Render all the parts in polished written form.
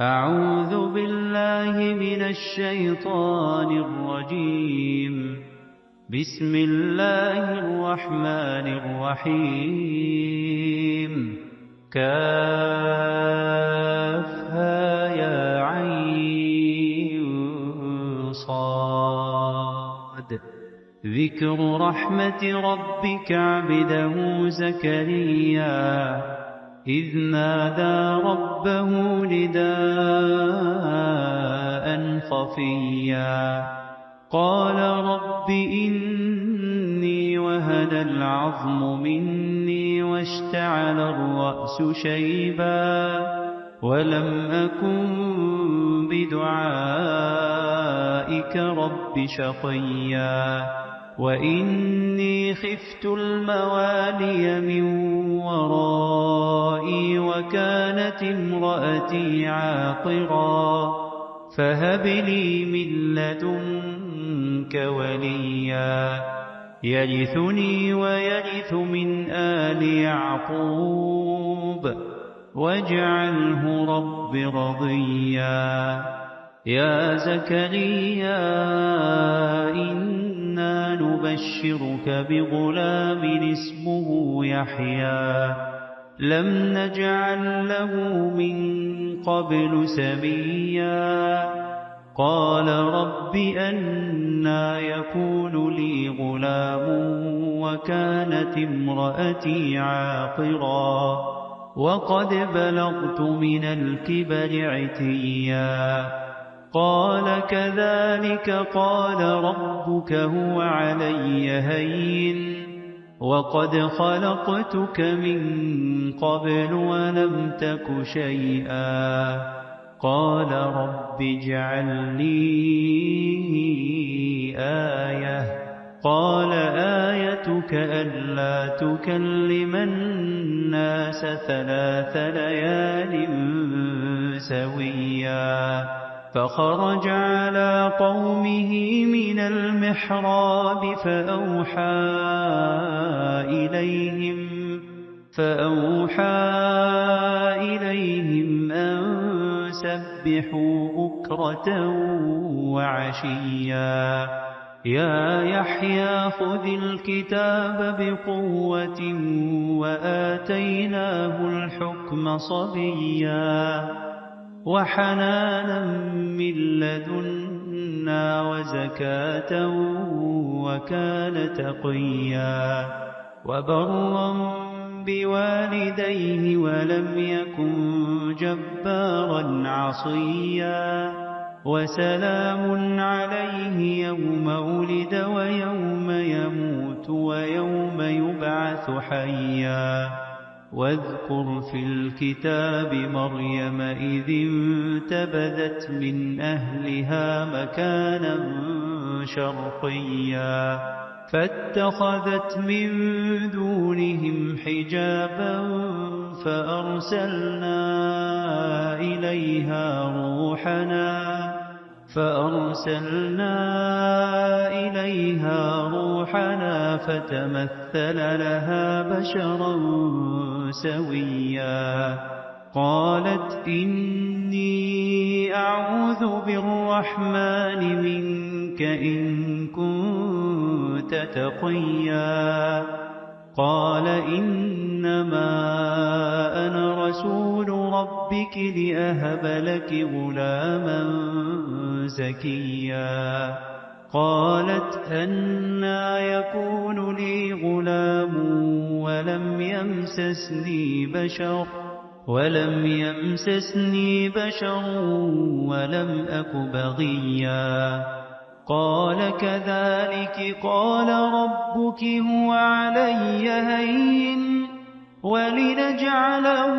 أعوذ بالله من الشيطان الرجيم. بسم الله الرحمن الرحيم. كافها يا عين صاد. ذكر رحمة ربك عبده زكريا إذ نادى ربه نداء خفيا قال رب إني وهن العظم مني واشتعل الرأس شيبا ولم أكن بدعائك رب شقيا وإني خفت الموالي من ورائي وكانت امرأتي عاقرا فهب لي من لدنك وليا يرثني ويرث من آل يعقوب واجعله رب رضيا. يا زكريا إنا نبشرك بغلام اسمه يحيى لم نجعل له من قبل سميا قال رب أنى يكون لي غلام وكانت امرأتي عاقرا وقد بلغت من الكبر عتيا قال كذلك قال ربك هو علي هين وقد خلقتك من قبل ولم تك شيئا قال رب اجعل لي آية قال آيتك ألا تكلم الناس 3 ليال سويا فخرج على قومه من المحراب فأوحى إليهم أن سبحوا بكرة وعشيا يا يحيى خذ الكتاب بقوة وآتيناه الحكم صبيا وحنانا من لدنا وزكاة وكان تقيا وبرا بوالديه ولم يكن جبارا عصيا وسلام عليه يوم ولد ويوم يموت ويوم يبعث حيا واذكر في الكتاب مريم إذ انتبذت من أهلها مكانا شرقيا فاتخذت من دونهم حجابا فأرسلنا إليها روحنا فتمثل لها بشرا سويا قالت إني أعوذ بالرحمن منك إن كنت تقيا قال إنما أنا رسول ربك لأهب لك غلاما زكيا قالت أنى يكون لي غلام ولم يمسسني بشر ولم أك بغيا قال كذلك قال ربك هو علي هين ولنجعله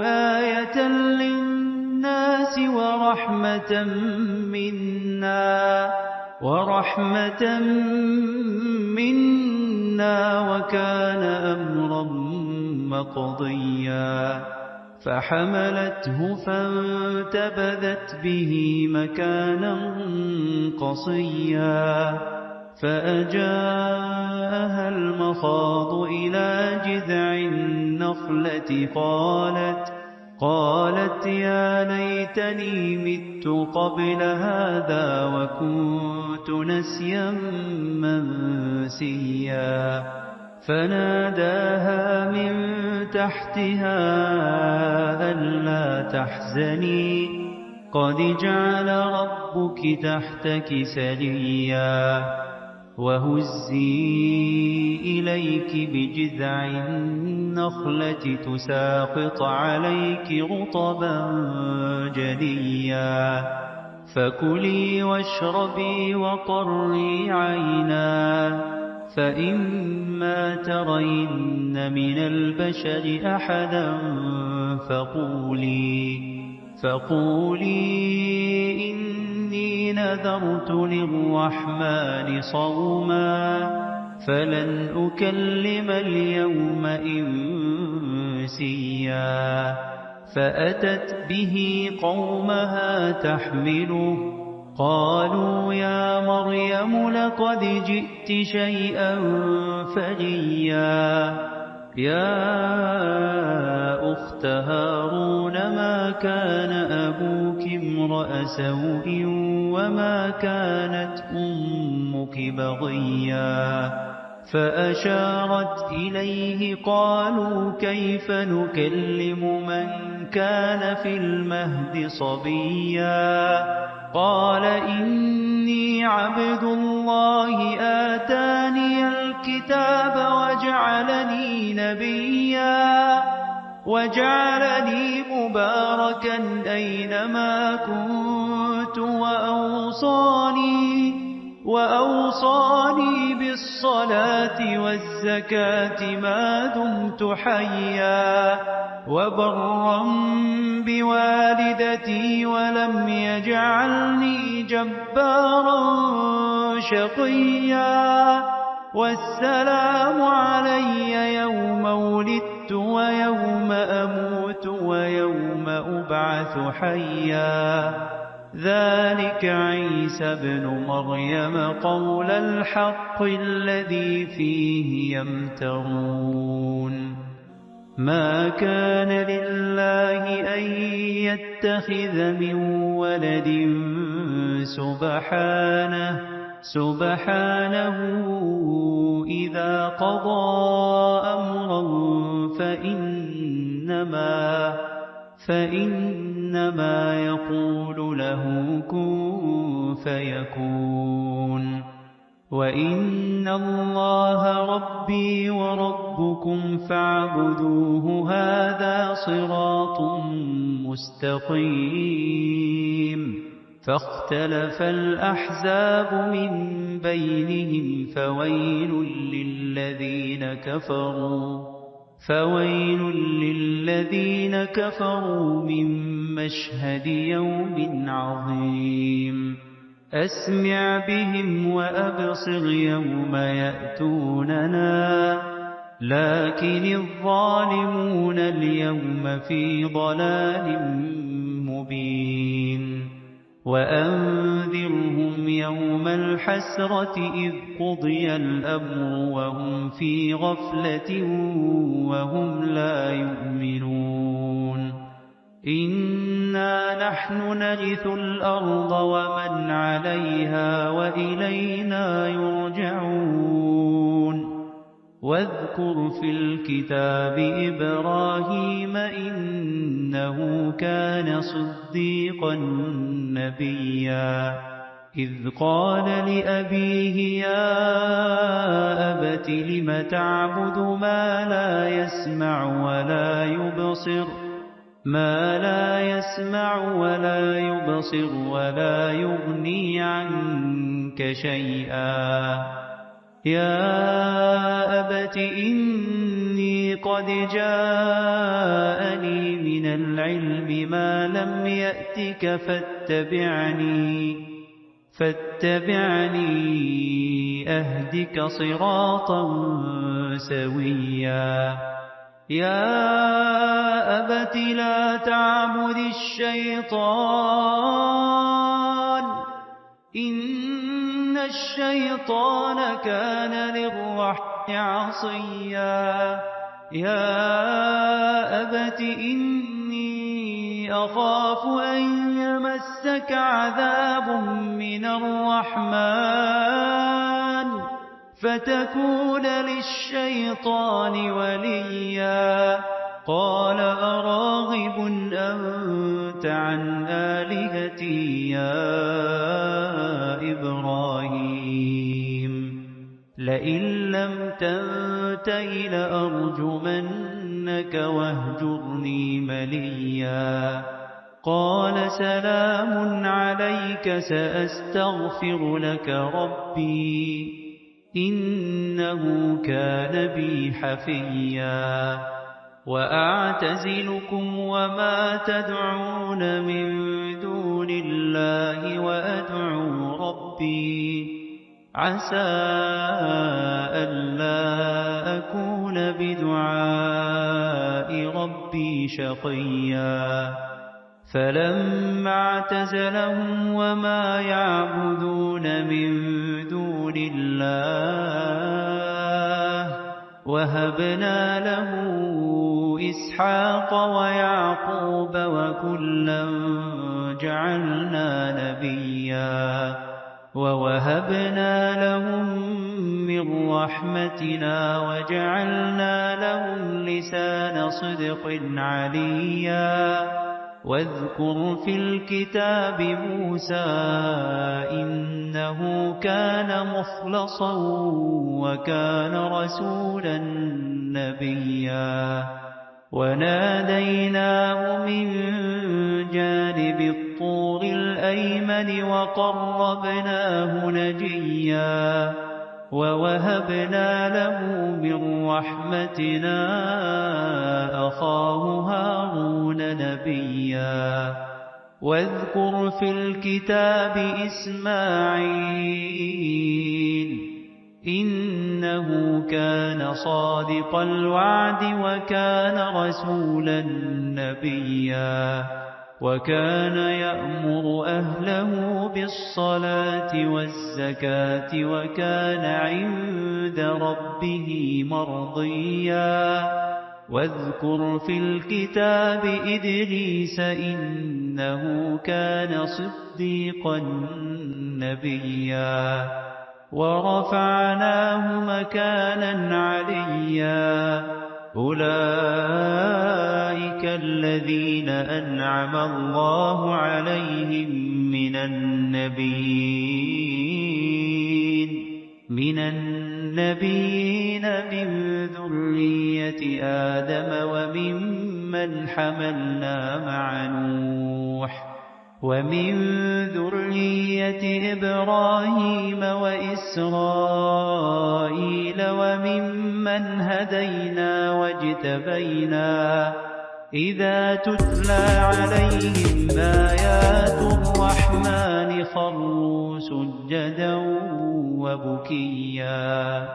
آية للناس ورحمة منا وكان أمرا مقضيا فحملته فانتبذت به مكانا قصيا فأجاءها المخاض إلى جذع النخلة قالت يا ليتني مت قبل هذا وكنت نسيا منسيا فناداها من تحتها ألا تحزني قد جعل ربك تحتك سريا وهزي إليك بجذع النخلة تساقط عليك رطبا جنيا فكلي واشربي وقري عينا فإما ترين من البشر أحدا فقولي إني نذرت للرحمن صوما فلن أكلم اليوم إنسيا فأتت به قومها تحمله قالوا يا مريم لقد جئت شيئا فريا يا أخت هارون ما كان أبوك امرأ سوء وما كانت أمك بغيا فأشارت إليه قالوا كيف نكلم من كان في المهد صبيا قال إني عبد الله آتاني الكتاب وجعلني نبيا وجعلني مباركا أينما كنت وأوصاني بالصلاة والزكاة ما دمت حيا وبرا بوالدتي ولم يجعلني جبارا شقيا والسلام علي يوم ولدت ويوم أموت ويوم أبعث حيا ذلك عيسى ابن مريم قول الحق الذي فيه يمترون ما كان لله أن يتخذ من ولد سبحانه إذا قضى أمرا فإنما يقول له كن فيكون وإن الله ربي وربكم فاعبدوه هذا صراط مستقيم فاختلف الأحزاب من بينهم فويل للذين كفروا من مشهد يوم عظيم أسمع بهم وأبصر يوم يأتوننا لكن الظالمون اليوم في ضلال مبين وأنذرهم يوم الحسرة إذ قضي الأمر وهم في غفلة وهم لا يؤمنون إنا نحن نرث الأرض ومن عليها وإلينا يرجعون واذكر في الكتاب إبراهيم إنه كان صديقا نبيا إذ قال لأبيه يا أبت لم تعبد ما لا يسمع ولا يبصر ولا يغني عنك شيئا يا أبت إني قد جاءني من العلم ما لم يأتك فاتبعني أهدك صراطا سويا يا أبت لا تعبد الشيطان إن الشيطان كان للرحمن عصيا يا أبت إني أخاف أن يمسك عذاب من الرحمن فتكون للشيطان وليا قال أراغب أنت عن آلهتي يا إبراهيم لئن لم تنته لأرجمنك واهجرني مليا قال سلام عليك سأستغفر لك ربي إنه كان بي حفيا وأعتزلكم وما تدعون من دون الله وأدعو ربي عسى ألا أكون بدعاء ربي شقيا فلما اعتزلهم وما يعبدون من دون الله وهبنا له إسحاق ويعقوب وكلا جعلنا نبيا ووهبنا لهم من رحمتنا وجعلنا لهم لسان صدق عليا واذكر في الكتاب موسى إنه كان مخلصا وكان رسولا نبيا وناديناه من جانب الطور الأيمن وقربناه نجيا ووهبنا له من رحمتنا أخاه هارون نبيا واذكر في الكتاب إسماعيل إنه كان صادق الوعد وكان رسولا نبيا وكان يأمر أهله بالصلاة والزكاة وكان عند ربه مرضيا واذكر في الكتاب إدريس إنه كان صديقا نبيا ورفعناه مكانا عليا أولئك الذين أنعم الله عليهم من النبيين من ذرية آدم وممن حملنا مع نوح ومن ذرية إبراهيم وإسرائيل وممن هدينا واجتبينا إذا تتلى عليهم آيات الرحمن خروا سجدا وبكيا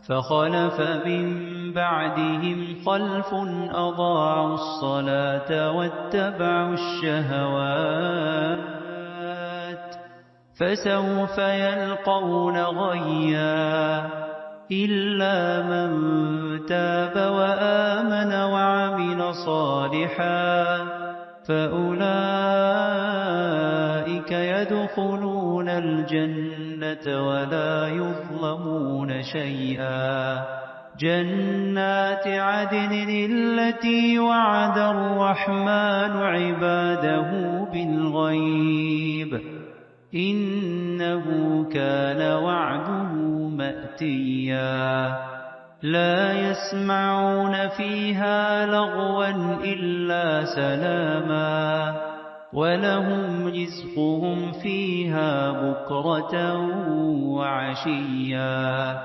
فخلف من بعدهم خلف أضاعوا الصلاة واتبعوا الشهوات فسوف يلقون غيا إلا من تاب وآمن وعمل صالحا فأولئك يدخلون الجنة ولا يظلمون شيئا جنات عدن التي وعد الرحمن عباده بالغيب إنه كان وعده مأتيا لا يسمعون فيها لغوا إلا سلاما ولهم رزقهم فيها بكرة وعشيا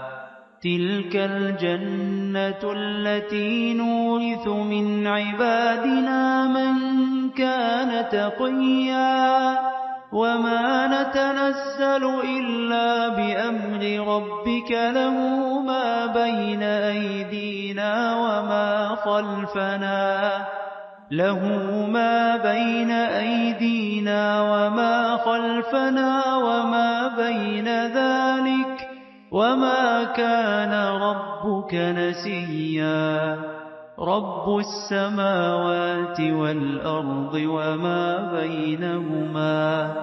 تلك الجنة التي نورث من عبادنا من كان تقيا وما نتنزل إلا بأمر ربك له ما بين أيدينا وما خلفنا وما بين ذلك وما كان ربك نسيا رب السماوات والأرض وما بينهما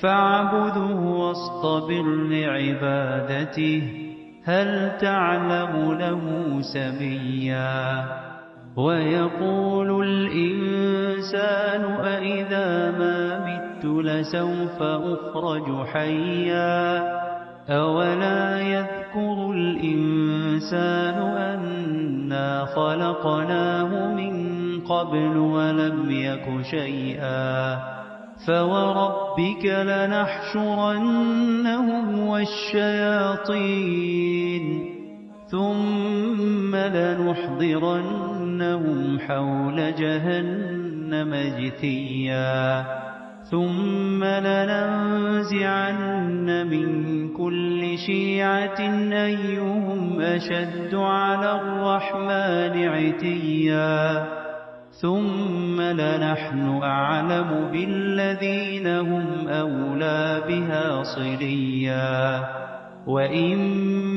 فاعبده واصطبر لعبادته هل تعلم له سميا ويقول الإنسان أإذا ما مت لسوف أخرج حيا أولا يذكر الإنسان أنا خلقناه من قبل ولم يك شيئا فوربك لنحشرنهم والشياطين ثم لنحضرنهم حول جهنم جثيا ثم لننزعن من كل شيعة أيهم أشد على الرحمن عتيا ثم لنحن أعلم بالذين هم أولى بها صليا وإن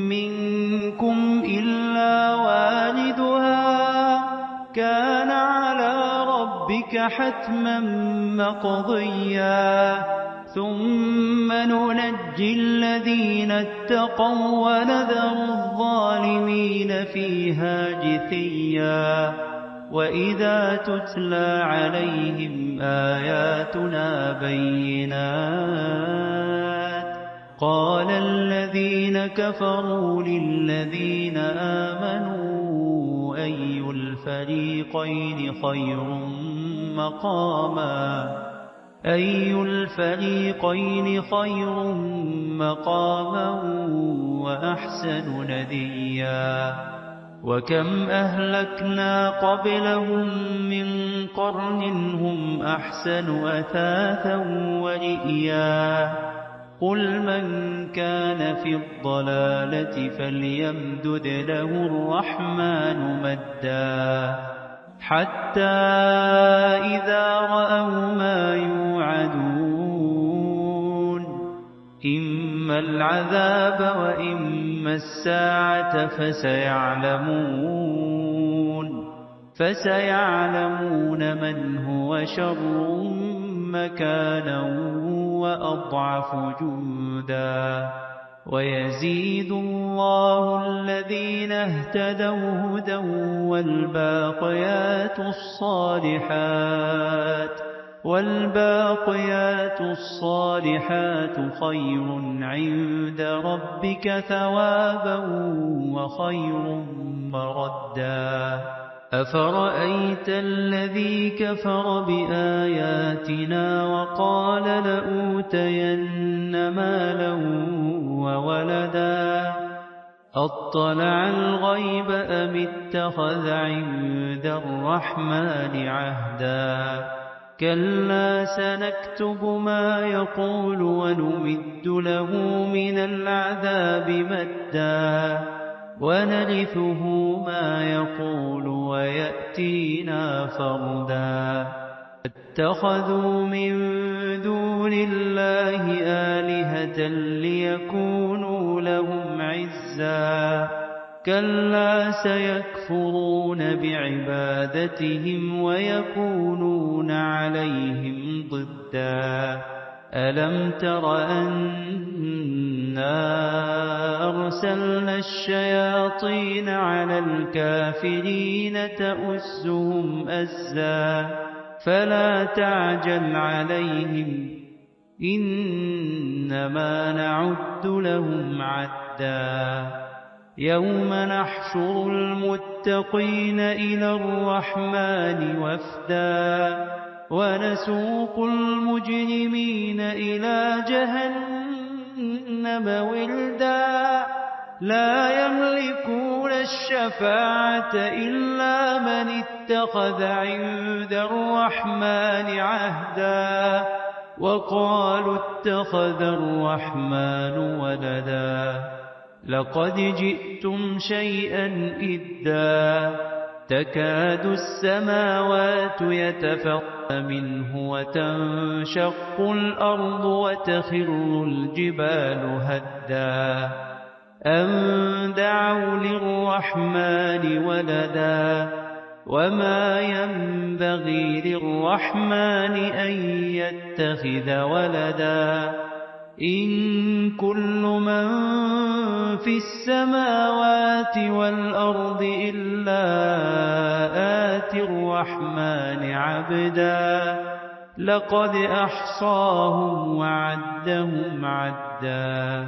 منكم إلا واردها كان على ربك حتما مقضيا ثم ننجي الذين اتقوا ونذر الظالمين فيها جثيا وإذا تتلى عليهم آياتنا بينات قال الذين كفروا للذين آمنوا أي الفريقين خير مقاما وأحسن نديا وكم أهلكنا قبلهم من قرن هم أحسن أثاثا ورئيا قل من كان في الضلالة فليمدد له الرحمن مدا حتى إذا رأوا ما يوعدون إما العذاب وإما الساعة فسيعلمون من هو شر مكانا وأضعف جندا ويزيد الله الذين اهتدوا هدى والباقيات الصالحات خير عند ربك ثوابا وخير مردا أفرأيت الذي كفر بآياتنا وقال لأوتين مالا وولدا أطلع الغيب أم اتخذ عند الرحمن عهدا كلا سنكتب ما يقول ونمد له من العذاب مدا ونرثه ما يقول ويأتينا فردا اتخذوا من دون الله آلهة ليكونوا لهم عزا كلا سيكفرون بعبادتهم ويكونون عليهم ضدا ألم تر أنا أرسلنا الشياطين على الكافرين تؤزهم أزا فلا تعجل عليهم إنما نعد لهم عدا يوم نحشر المتقين إلى الرحمن وفدا ونسوق المجرمين إلى جهنم وردا لا يملكون الشفاعة إلا من اتخذ عند الرحمن عهدا وقالوا اتخذ الرحمن ولدا لقد جئتم شيئا إدا تكاد السماوات يتفطرن منه وتنشق الأرض وتخر الجبال هدا أن دعوا للرحمن ولدا وما ينبغي للرحمن أن يتخذ ولدا إن كل من في السماوات والأرض إلا آتي الرحمن عبدا لقد أحصاهم وعدهم عدا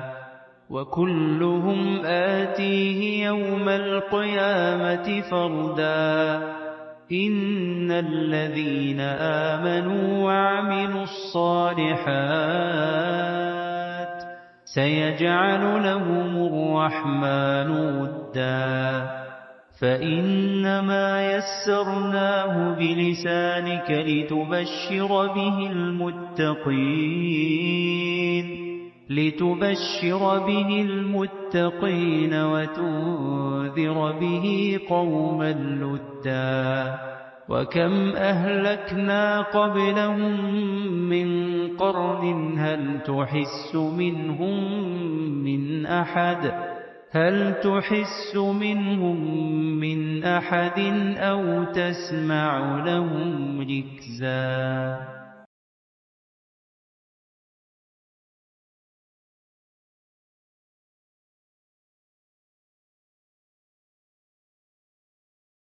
وكلهم آتيه يوم القيامة فردا إن الذين آمنوا وعملوا الصالحات سيجعل لهم الرحمن ودا فإنما يسرناه بلسانك لتبشر به المتقين وتنذر به قوما لدا وكم أهلكنا قبلهم من قرن هل تحس منهم من أحد أو تسمع لهم ركزا